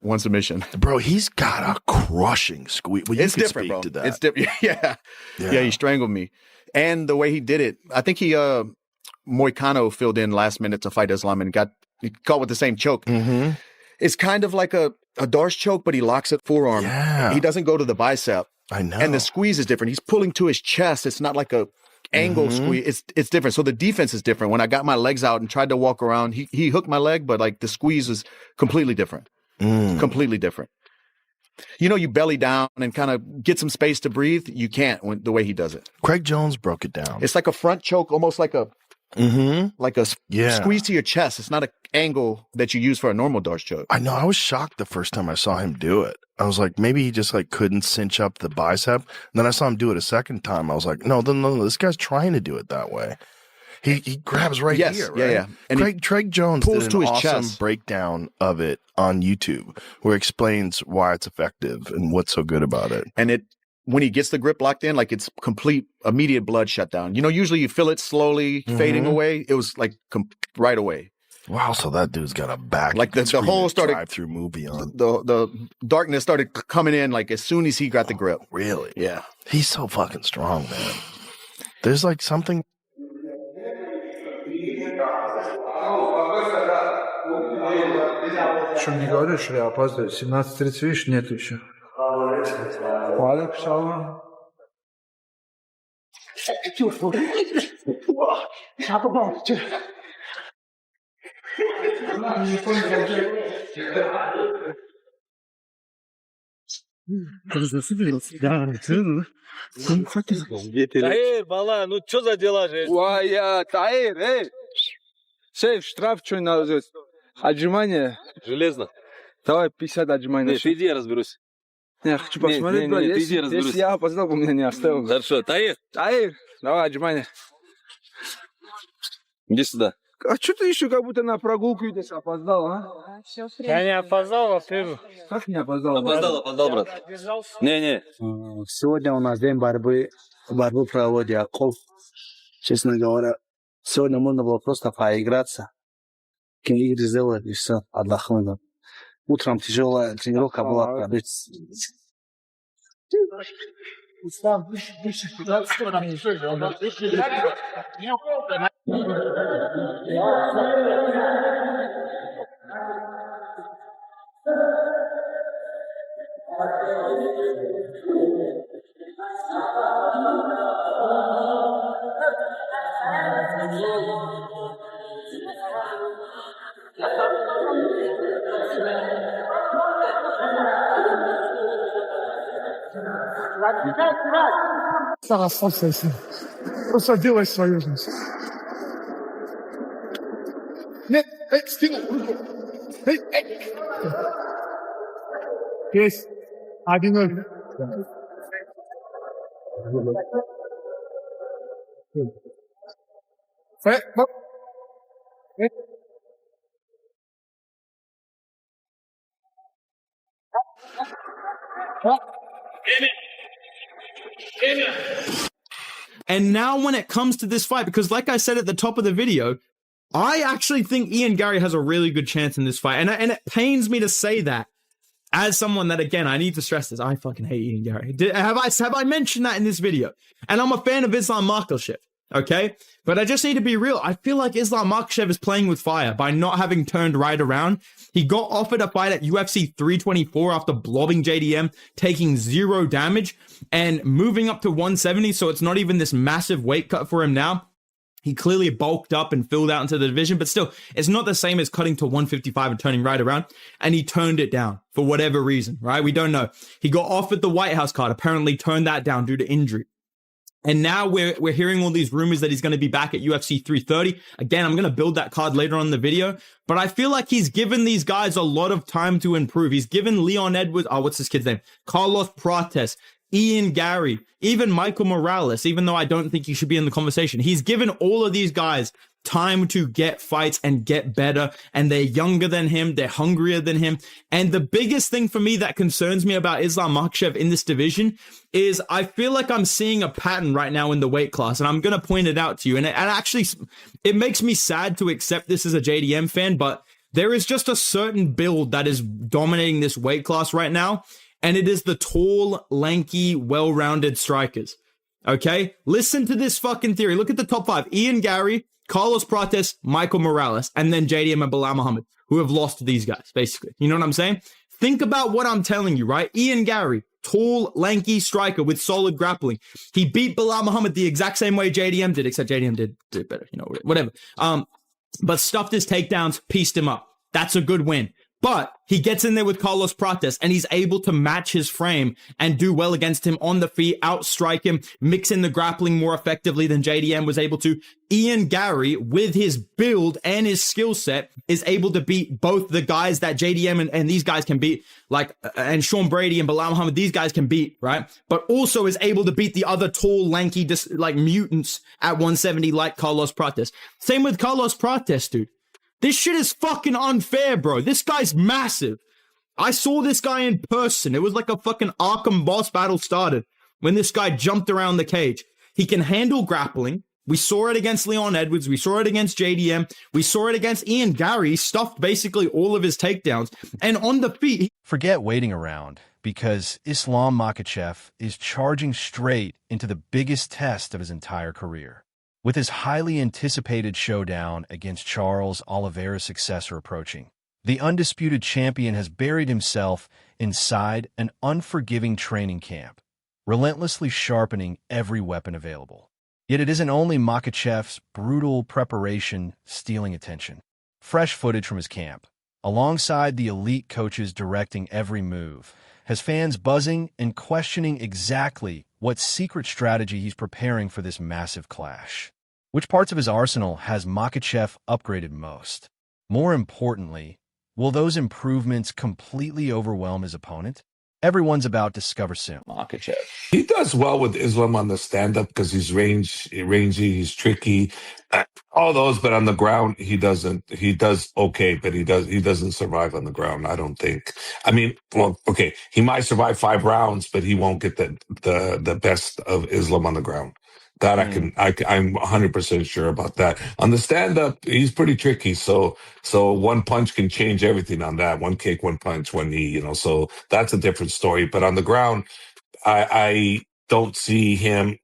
one submission. Bro, he's got a crushing squeeze. Well, it's different, bro. It's different. Yeah. He strangled me. And the way he did it, I think he Moicano filled in last minute to fight Islam and got caught with the same choke. Mm-hmm. It's kind of like a Darce choke, but he locks it forearm. Yeah. He doesn't go to the bicep. I know. And the squeeze is different. He's pulling to his chest. It's not like a angle squeeze. It's different. So the defense is different. When I got my legs out and tried to walk around, he hooked my leg, but like the squeeze is completely different. Completely different. You know, you belly down and kind of get some space to breathe. You can't the way he does it. Craig Jones broke it down. It's like a front choke, almost like a squeeze to your chest. It's not an angle that you use for a normal Darce choke. I know. I was shocked the first time I saw him do it. I was like, maybe he just like couldn't cinch up the bicep. And then I saw him do it a second time. I was like, no, this guy's trying to do it that way. He grabs right here, right? Yeah. And Craig Jones did an awesome breakdown of it on YouTube where he explains why it's effective and what's so good about it. And when he gets the grip locked in, like it's complete, immediate blood shutdown. You know, usually you feel it slowly fading away. It was like right away. Wow, so that dude's got a back. Like the whole started drive-through movie on. The darkness started coming in like as soon as he got the grip. Really? Yeah. He's so fucking strong, man. There's like something. Что мне говоришь, что я опаздываю? 17:30, видишь, нету еще. Валик, шалом. Таир, бала, ну что за дела же? Вая, Таир, эй! Шеф, штраф что надо? Отжимание. Железно. Давай 50 отжиманий. Нет, иди, я разберусь. Я хочу посмотреть, бро, если я опоздал, бы меня не оставил. Хорошо, Таир. Таир, давай отжимание. Иди сюда. А что ты еще как будто на прогулку идешь, опоздал, а? Я не опоздал, а ты... Как не опоздал? Опоздал, брат. Не. Сегодня у нас день борьбы проводит Яков. Честно говоря, сегодня можно было просто поиграться. Игры сделать и все, отдохнуть. Утром тяжелая тренировка была. Расслабься, просто делай свою жизнь. Нет, стянул руку. Есть. 1-0. And now when it comes to this fight, because like I said at the top of the video, I actually think Ian Garry has a really good chance in this fight. And it pains me to say that as someone that, again, I need to stress this. I fucking hate Ian Garry. Have I mentioned that in this video? And I'm a fan of Islam Makhachev, okay? But I just need to be real. I feel like Islam Makhachev is playing with fire by not having turned right around. He got offered a fight at UFC 324 after blobbing JDM, taking 0 damage and moving up to 170. So it's not even this massive weight cut for him now. He clearly bulked up and filled out into the division, but still, it's not the same as cutting to 155 and turning right around. And he turned it down for whatever reason, right? We don't know. He got offered the White House card, apparently turned that down due to injury. And now we're hearing all these rumors that he's going to be back at UFC 330. Again, I'm going to build that card later on in the video. But I feel like he's given these guys a lot of time to improve. He's given Leon Edwards, what's this kid's name? Carlos Prates, Ian Garry, even Michael Morales, even though I don't think he should be in the conversation. He's given all of these guys time to get fights and get better. And they're younger than him. They're hungrier than him. And the biggest thing for me that concerns me about Islam Makhachev in this division is I feel like I'm seeing a pattern right now in the weight class. And I'm going to point it out to you. And it actually, it makes me sad to accept this as a JDM fan, but There is just a certain build that is dominating this weight class right now, and it is the tall, lanky, well-rounded strikers. Okay? Listen to this fucking theory. Look at the top 5. Ian Garry, Carlos Prates, Michael Morales, and then JDM and Bilal Muhammad, who have lost to these guys, basically. You know what I'm saying? Think about what I'm telling you, right? Ian Garry, tall, lanky striker with solid grappling. He beat Bilal Muhammad the exact same way JDM did, except JDM did better, you know, whatever. But stuffed his takedowns, pieced him up. That's a good win. But he gets in there with Carlos Prates and he's able to match his frame and do well against him on the feet, outstrike him, mix in the grappling more effectively than JDM was able to. Ian Garry, with his build and his skill set, is able to beat both the guys that JDM and these guys can beat, like, and Sean Brady and Bilal Muhammad, these guys can beat, right? But also is able to beat the other tall, lanky, like mutants at 170 like Carlos Prates. Same with Carlos Prates, dude. This shit is fucking unfair, bro. This guy's massive. I saw this guy in person. It was like a fucking Arkham boss battle started when this guy jumped around the cage. He can handle grappling. We saw it against Leon Edwards. We saw it against JDM. We saw it against Ian Garry. He stuffed basically all of his takedowns. And on the feet... Forget waiting around, because Islam Makhachev is charging straight into the biggest test of his entire career. With his highly anticipated showdown against Charles Oliveira's successor approaching, the undisputed champion has buried himself inside an unforgiving training camp, relentlessly sharpening every weapon available. Yet it isn't only Makhachev's brutal preparation stealing attention. Fresh footage from his camp, alongside the elite coaches directing every move, has fans buzzing and questioning exactly what secret strategy he's preparing for this massive clash. Which parts of his arsenal has Makhachev upgraded most? More importantly, will those improvements completely overwhelm his opponent? Everyone's about to discover soon. Makhachev. He does well with Islam on the stand-up because he's rangy, he's tricky, all those. But on the ground, he doesn't. He does okay, but he doesn't survive on the ground. I don't think. I mean, well, okay, he might survive 5 rounds, but he won't get the best of Islam on the ground. That I'm 100% sure about that. On the stand-up, he's pretty tricky. So one punch can change everything on that. One kick, one punch, one knee, you know, so that's a different story. But on the ground, I don't see him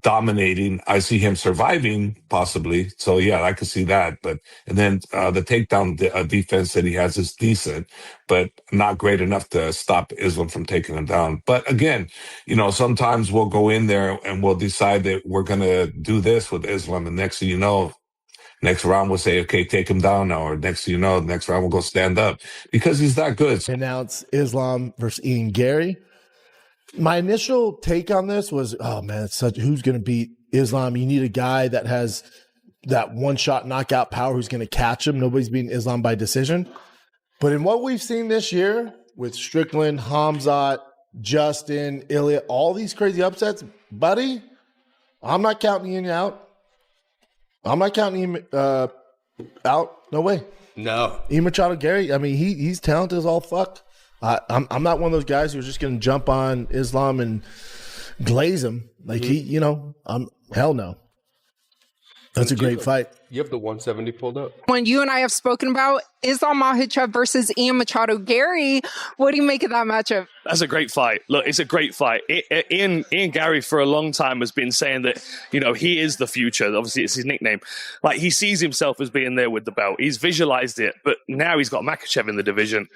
dominating. I see him surviving possibly. So yeah, I could see that. And then the takedown defense that he has is decent, but not great enough to stop Islam from taking him down. But again, you know, sometimes we'll go in there and we'll decide that we're going to do this with Islam. And next thing you know, next round we'll say, okay, take him down now. Or next thing you know, next round we'll go stand up because he's that good. Announce Islam versus Ian Garry. My initial take on this was, oh man, it's who's going to beat Islam? You need a guy that has that one-shot knockout power who's going to catch him. Nobody's beating Islam by decision. But in what we've seen this year with Strickland, Hamzat, Justin, Ilya, all these crazy upsets, buddy, I'm not counting Ian out. I'm not counting him out. No way. No. Ian Machado Garry, I mean, he's talented as all fuck. I'm not one of those guys who's just going to jump on Islam and glaze him. Like hell no. That's a great fight. You have the 170 pulled up. When you and I have spoken about Islam Makhachev versus Ian Machado Garry, what do you make of that matchup? That's a great fight. Look, it's a great fight. Ian Garry for a long time has been saying that, you know, he is the future. Obviously, it's his nickname. Like, he sees himself as being there with the belt. He's visualized it, but now he's got Makhachev in the division.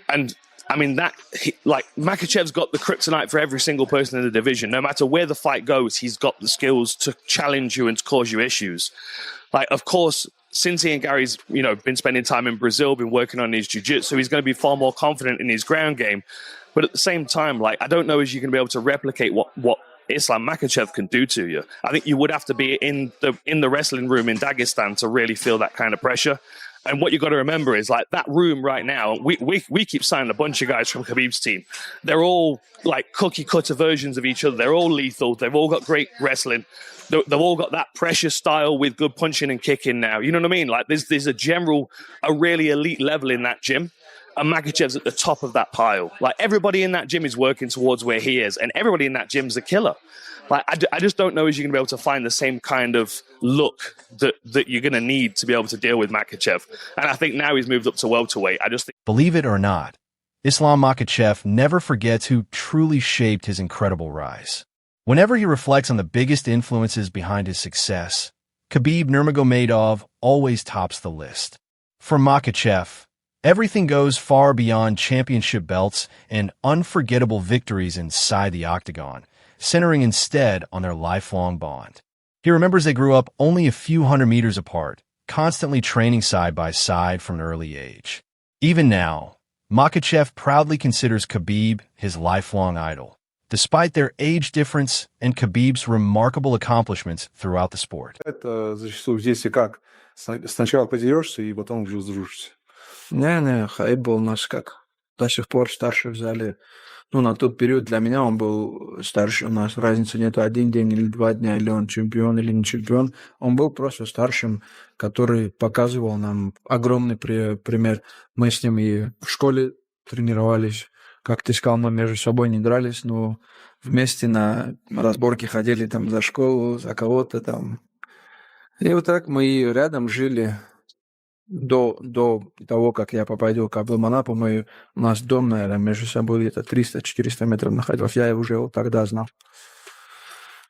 And I mean, Makhachev's got the kryptonite for every single person in the division. No matter where the fight goes, he's got the skills to challenge you and to cause you issues. Like, of course, since Ian Garry's, you know, been spending time in Brazil, been working on his jiu-jitsu, he's going to be far more confident in his ground game. But at the same time, like, I don't know if you're going to be able to replicate what Islam Makhachev can do to you. I think you would have to be in the wrestling room in Dagestan to really feel that kind of pressure. And what you got to remember is, like, that room right now, we keep signing a bunch of guys from Khabib's team. They're all like cookie cutter versions of each other. They're all lethal. They've all got great wrestling. they've all got that pressure style with good punching and kicking now. You know what I mean? Like there's a really elite level in that gym. And Makhachev's at the top of that pile. Like everybody in that gym is working towards where he is, and everybody in that gym's a killer. Like I just don't know if you're going to be able to find the same kind of look that you're going to need to be able to deal with Makhachev. And I think now he's moved up to welterweight. I just think, Believe it or not, Islam Makhachev never forgets who truly shaped his incredible rise. Whenever he reflects on the biggest influences behind his success, Khabib Nurmagomedov always tops the list. For Makhachev, everything goes far beyond championship belts and unforgettable victories inside the octagon, centering instead on their lifelong bond. He remembers they grew up only a few hundred meters apart, constantly training side by side from an early age. Even now, Makhachev proudly considers Khabib his lifelong idol, despite their age difference and Khabib's remarkable accomplishments throughout the sport. Это зачастую здесь и как. Сначала подерешься, и потом уже сдружишься. Не, Хаиб был у нас как до сих пор старший в зале. Ну, на тот период для меня он был старше. У нас разницы нету 1 день или 2 дня, или он чемпион, или не чемпион. Он был просто старшим, который показывал нам огромный пример. Мы с ним и в школе тренировались. Как ты сказал, мы между собой не дрались, но вместе на разборки ходили там за школу, за кого-то там. И вот так мы рядом жили. До того, как я попаду к Абдулманапу, у нас дом, наверное, между собой где-то 300-400 метров находился. Я уже его тогда знал.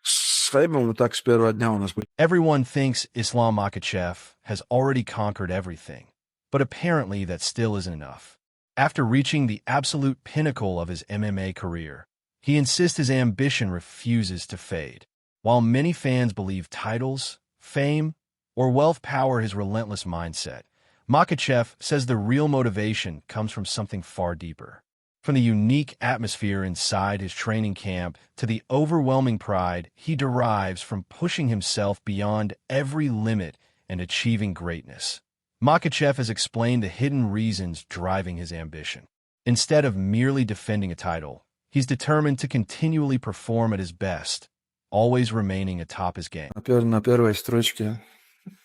С Хаибом вот так с первого дня у нас был. Everyone thinks Islam Makhachev has already conquered everything, but apparently that still isn't enough. After reaching the absolute pinnacle of his MMA career, he insists his ambition refuses to fade. While many fans believe titles, fame, or wealth power his relentless mindset, Makhachev says the real motivation comes from something far deeper. From the unique atmosphere inside his training camp to the overwhelming pride he derives from pushing himself beyond every limit and achieving greatness. Makhachev has explained the hidden reasons driving his ambition. Instead of merely defending a title, he's determined to continually perform at his best, always remaining atop his game. На первой строчке.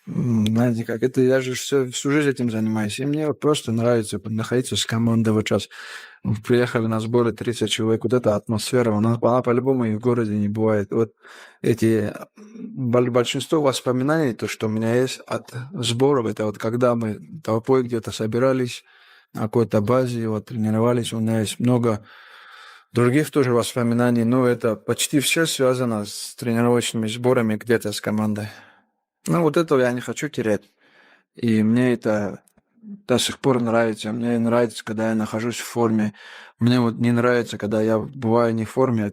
Знаете, как это, я же всю жизнь этим занимаюсь, и мне вот просто нравится находиться с командой. Вот сейчас приехали на сборы 30 человек, вот эта атмосфера, она по-любому и в городе не бывает. Вот эти большинство воспоминаний, то, что у меня есть от сборов, это вот когда мы толпой где-то собирались на какой-то базе, вот тренировались, у меня есть много других тоже воспоминаний, но это почти все связано с тренировочными сборами где-то с командой. Ну, вот этого я не хочу терять. И мне это до сих пор нравится. Мне нравится, когда я нахожусь в форме. Мне вот не нравится, когда я бываю не в форме.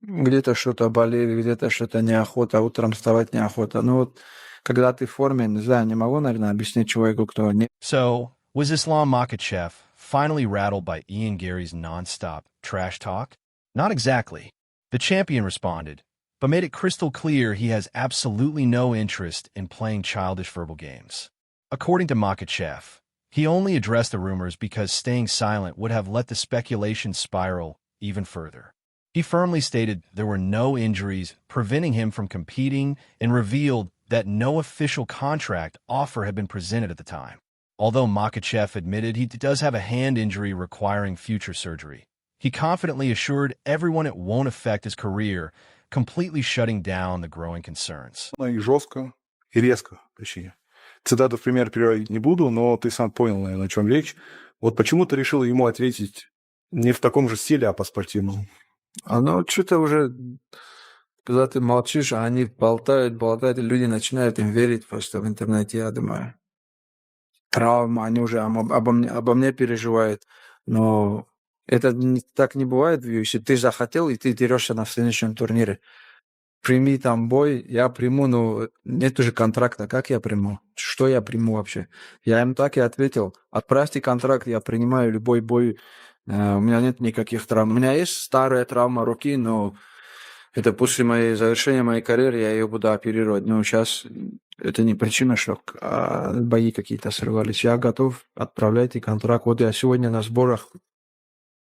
Где-то что-то болит, где-то что-то неохота, утром вставать неохота. Ну вот, когда ты в форме, не знаю, не могу, наверное, объяснить человеку, кто не... So, was Islam Makhachev finally rattled by Ian Garry's non-stop trash talk? Not exactly. The champion responded, but made it crystal clear he has absolutely no interest in playing childish verbal games. According to Makhachev, he only addressed the rumors because staying silent would have let the speculation spiral even further. He firmly stated there were no injuries preventing him from competing and revealed that no official contract offer had been presented at the time. Although Makhachev admitted he does have a hand injury requiring future surgery, he confidently assured everyone it won't affect his career, completely shutting down the growing concerns. И жестко, и резко, точнее. Цитату в пример приводить не буду, но ты сам понял, наверное, о чем речь. Вот почему ты решил ему ответить не в таком же стиле, а по-спортивному? Ну, что-то уже, когда ты молчишь, а они болтают, и люди начинают им верить просто в интернете, я думаю. Травма, они уже обо мне переживают. Но это так не бывает в UFC. Ты захотел, и ты дерешься на следующем турнире. Прими там бой, я приму, но нет уже контракта. Как я приму? Что я приму вообще? Я им так и ответил. Отправьте контракт, я принимаю любой бой. У меня нет никаких травм. У меня есть старая травма руки, но это после завершения моей карьеры я ее буду оперировать. Но сейчас это не причина, что бои какие-то срывались. Я готов, отправляйте контракт. Вот я сегодня на сборах,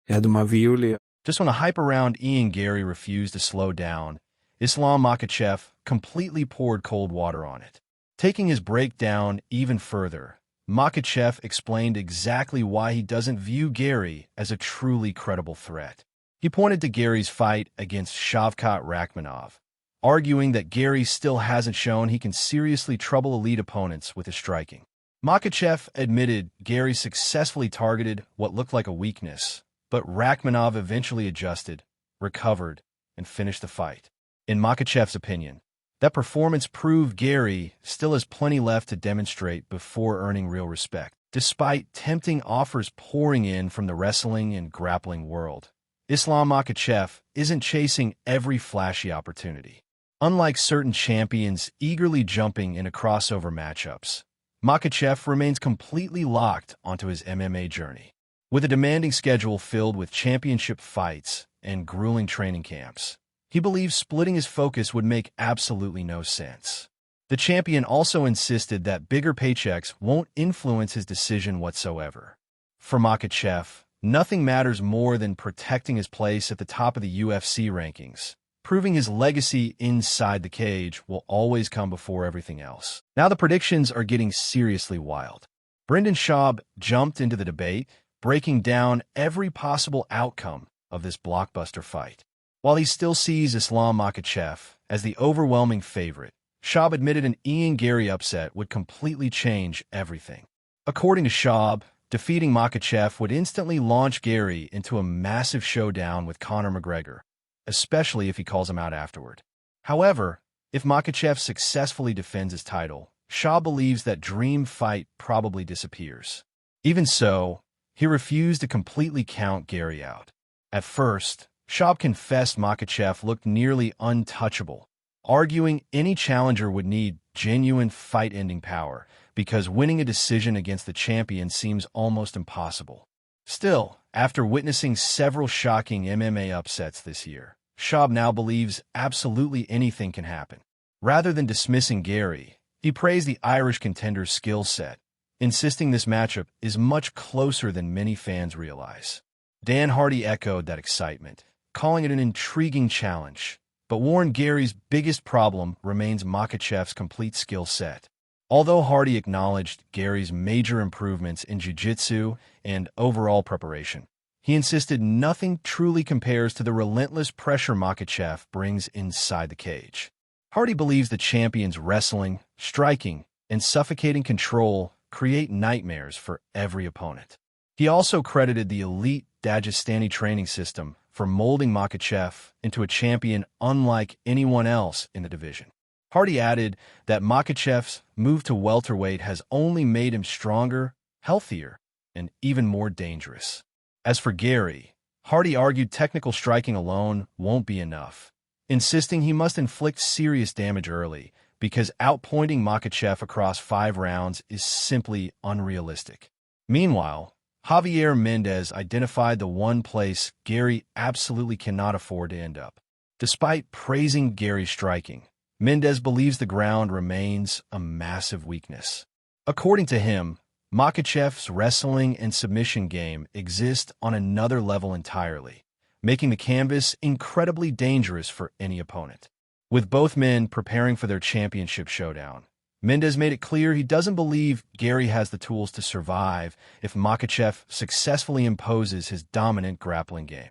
я думаю, в июле. Just when a hype around Ian Garry refused to slow down, Islam Makhachev completely poured cold water on it. Taking his breakdown even further, Makhachev explained exactly why he doesn't view Garry as a truly credible threat. He pointed to Garry's fight against Shavkat Rakhmonov, arguing that Garry still hasn't shown he can seriously trouble elite opponents with his striking. Makhachev admitted Garry successfully targeted what looked like a weakness, but Rakhmonov eventually adjusted, recovered, and finished the fight. In Makhachev's opinion, that performance proved Garry still has plenty left to demonstrate before earning real respect. Despite tempting offers pouring in from the wrestling and grappling world, Islam Makhachev isn't chasing every flashy opportunity. Unlike certain champions eagerly jumping into crossover matchups, Makhachev remains completely locked onto his MMA journey. With a demanding schedule filled with championship fights and grueling training camps, he believes splitting his focus would make absolutely no sense. The champion also insisted that bigger paychecks won't influence his decision whatsoever. For Makhachev, nothing matters more than protecting his place at the top of the UFC rankings, proving his legacy inside the cage will always come before everything else. Now the predictions are getting seriously wild. Brendan Schaub jumped into the debate, breaking down every possible outcome of this blockbuster fight. While he still sees Islam Makhachev as the overwhelming favorite, Schaub admitted an Ian Garry upset would completely change everything. According to Schaub, defeating Makhachev would instantly launch Garry into a massive showdown with Conor McGregor, especially if he calls him out afterward. However, if Makhachev successfully defends his title, Schaub believes that dream fight probably disappears. Even so, he refused to completely count Garry out. At first, Schaub confessed Makhachev looked nearly untouchable, arguing any challenger would need genuine fight-ending power because winning a decision against the champion seems almost impossible. Still, after witnessing several shocking MMA upsets this year, Schaub now believes absolutely anything can happen. Rather than dismissing Garry, he praised the Irish contender's skill set, insisting this matchup is much closer than many fans realize. Dan Hardy echoed that excitement, calling it an intriguing challenge, but warned Garry's biggest problem remains Makhachev's complete skill set. Although Hardy acknowledged Garry's major improvements in jiu-jitsu and overall preparation, he insisted nothing truly compares to the relentless pressure Makhachev brings inside the cage. Hardy believes the champion's wrestling, striking, and suffocating control create nightmares for every opponent. He also credited the elite Dagestani training system for molding Makhachev into a champion unlike anyone else in the division. Hardy added that Makhachev's move to welterweight has only made him stronger, healthier, and even more dangerous. As for Garry, Hardy argued technical striking alone won't be enough, insisting he must inflict serious damage early because outpointing Makhachev across 5 rounds is simply unrealistic. Meanwhile, Javier Mendez identified the one place Garry absolutely cannot afford to end up. Despite praising Garry's striking, Mendez believes the ground remains a massive weakness. According to him, Makhachev's wrestling and submission game exist on another level entirely, making the canvas incredibly dangerous for any opponent. With both men preparing for their championship showdown, Mendez made it clear he doesn't believe Garry has the tools to survive if Makhachev successfully imposes his dominant grappling game.